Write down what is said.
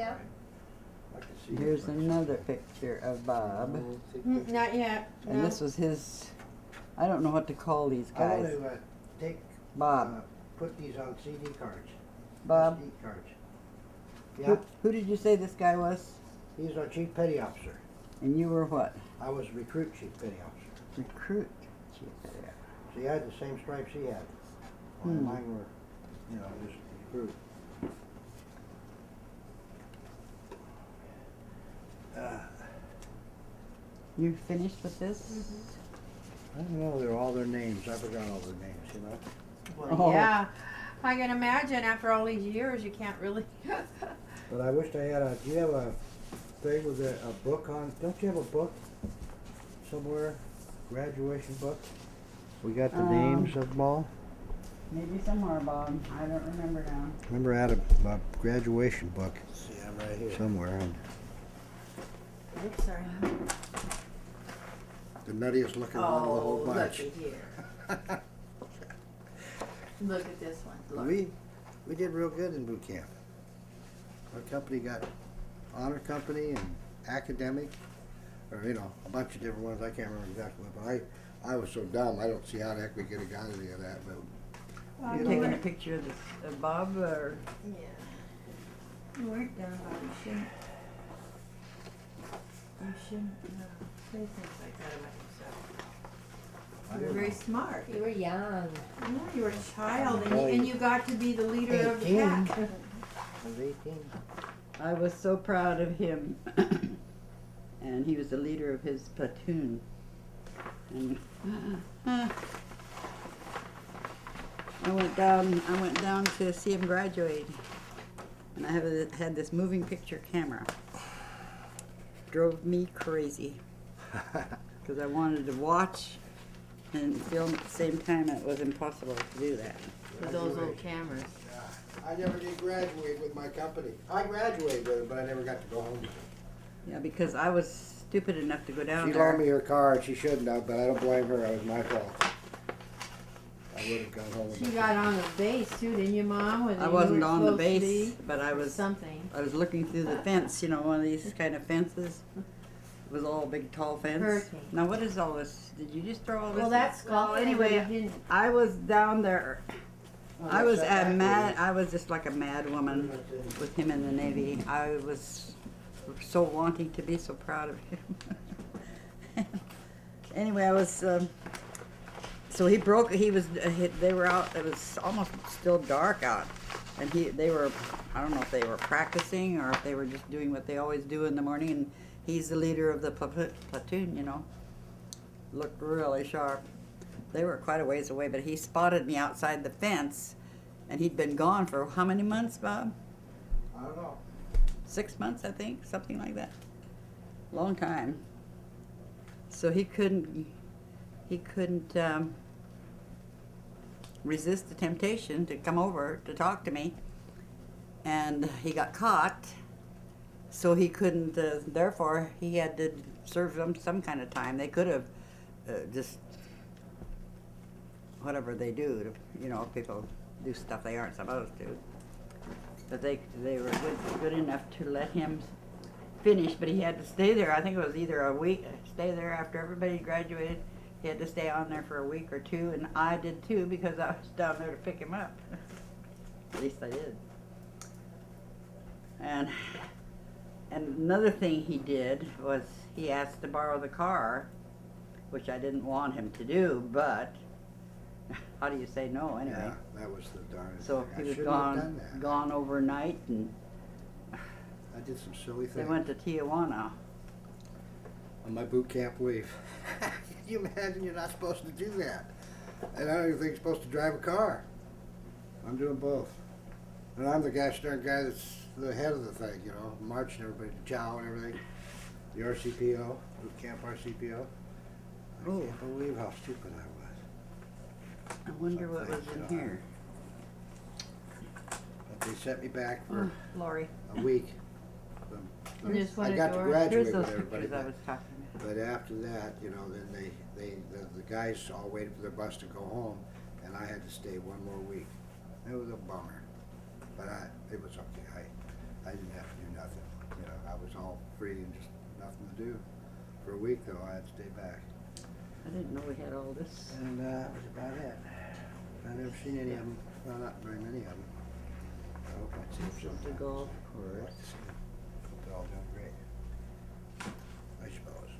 Yeah. I can see Here's it. another picture of Bob. Not yet. And No. this was his, I don't know what to call these I want guys. to take, Bob. put these on CD cards. Bob, SD cards. Yeah, who did you say this guy was? he's our chief petty officer. And you were what? I was recruit chief petty officer. Recruit chief petty officer. So you had the same stripes he had. Only Hmm. mine were, you know, just recruit. You finished with this? Mm-hmm. I don't know, they're all their names. I forgot all their names, you know. Well, Oh. yeah. I can imagine after all these years, you can't really. But I wished I had a. Do you have a thing with a book on? Don't you have a book somewhere? Graduation book. We got the names of them all. Maybe somewhere, Bob. I don't remember now. Remember, I had a graduation book. See, I'm right here somewhere. And Oops, sorry. the nuttiest looking one of the whole bunch. looky here. Look at this one. Look. We did real good in boot camp. Our company got honor company and academic, or you know, a bunch of different ones. I can't remember exactly what, but I was so dumb. I don't see how the heck we could have got any of that. But Well, You you taking a weren't- picture of this of Bob or? Yeah. You weren't done, Bob. You shouldn't. You shouldn't say things like that about yourself. I You were don't very know. smart. You were young. Yeah, you were a child, and you got to be the leader of the 18. pack. I was 18. I was so proud of him. And he was the leader of his platoon. And I went down to see him graduate. And I had this moving picture camera. Drove me crazy. Because I wanted to watch and film at the same time. It was impossible to do that. With those little cameras. I never did graduate with my company. I graduated with it, but I never got to go home. Yeah, because I was stupid enough to go down She there. loaned me her car, and she shouldn't have, but I don't blame her. It was my fault. I would have gone home with You my got on the base too, didn't you, Mom? Whether I you wasn't were on the supposed to base, be but I was something. looking through the fence, you know, one of these kind of fences. It was all big, tall fence. Hurricane. Now, what is all this? Did you just throw all this? Well, that's Well, golfing, anyway, but you didn't. I was down there. Oh, I was that's that mad. back I was just like a mad woman with him in the Navy. I was so wanting to be so proud of him. Anyway, I was. So he broke. They were out. It was almost still dark out, and they were. I don't know if they were practicing or if they were just doing what they always do in the morning. And he's the leader of the platoon. You know, looked really sharp. They were quite a ways away, but he spotted me outside the fence, and he'd been gone for how many months, Bob? I don't know. 6 months, I think, something like that. Long time. So he couldn't resist the temptation to come over to talk to me, and he got caught. So he couldn't. Therefore, he had to serve them some kind of time. They could have just whatever they do. You know, people do stuff they aren't supposed to. But they were good enough to let him finish, but he had to stay there. I think it was either a week, stay there after everybody graduated. He had to stay on there for a week or two, and I did too because I was down there to pick him up. At least I did. And another thing he did was he asked to borrow the car, which I didn't want him to do, but how do you say no anyway? Yeah, that was the darndest So thing. he I was shouldn't have done that. gone overnight, and I did some silly they things. went to Tijuana. On my boot camp leave. Can you imagine you're not supposed to do that? And I don't even think you're supposed to drive a car. I'm doing both. And I'm the gosh darn guy that's the head of the thing, you know, marching everybody to chow and everything. The RCPO, boot camp RCPO. I Oh. can't believe how stupid I was. I wonder what was in here. But they sent me back for Lori. a week. And this one I is got to yours? graduate Here's with those everybody. pictures I was talking about. But after that, you know, then the guys all waited for their bus to go home, and I had to stay one more week. It was a bummer, but it was okay. I didn't have to do nothing. free and just nothing to do. For a week though, I had to stay back. I didn't know we had all this. And that was about it. I've never seen any of them. Well, not very many of them. I hope I'd see them Just a sometime. golf I'd like course. to see them. Hope they're all doing great. I suppose.